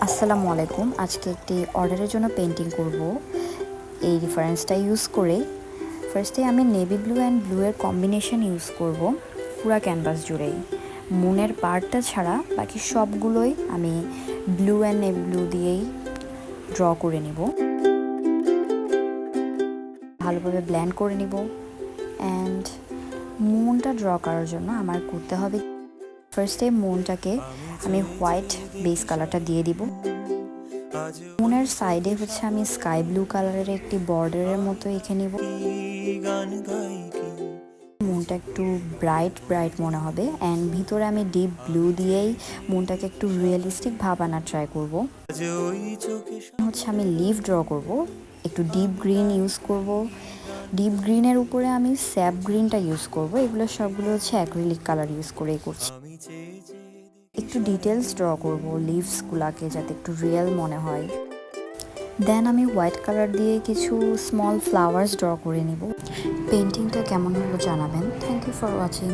আসসালামু আলাইকুম। আজকে একটি অর্ডারের জন্য পেন্টিং করব। এই রেফারেন্সটা ইউজ করে ফার্স্টে আমি নেভি ব্লু অ্যান্ড ব্লু এর কম্বিনেশন ইউজ করব পুরা ক্যানভাস জুড়েই। মুনের পার্টটা ছাড়া বাকি সবগুলোই আমি ব্লু অ্যান্ড নেভি ব্লু দিয়েই ড্র করে নিব। ভালোভাবে ব্লেন্ড করে নিব। অ্যান্ড মুনটা ড্র করার জন্য আমার করতে হবে, ফার্স্টে মুনটাকে আমি হোয়াইট বেস কালারটা দিয়ে দিব। মুনের সাইডে হচ্ছে আমি স্কাই ব্লু কালারের একটি বর্ডারের মতো এঁকে নিব। মুনটা একটু ব্রাইট ব্রাইট মনে হবে অ্যান্ড ভিতরে আমি ডিপ ব্লু দিয়েই মুনটাকে একটু রিয়েলিস্টিক ভাব আনার ট্রাই করব। হচ্ছে আমি লিফ ড্র করব, একটু ডিপ গ্রিন ইউজ করব। ডিপ গ্রিনের উপরে আমি স্যাপ গ্রিনটা ইউজ করব। এগুলো সবগুলো হচ্ছে অ্যাক্রিলিক কালার ইউজ করেই করছি। একটু ডিটেলস ড্র করব লিভসগুলোকে, যাতে একটু রিয়েল মনে হয়। দেন আমি হোয়াইট কালার দিয়ে কিছু স্মল ফ্লাওয়ার্স ড্র করে নিব। পেন্টিংটা কেমন হলো জানাবেন। Thank you for watching.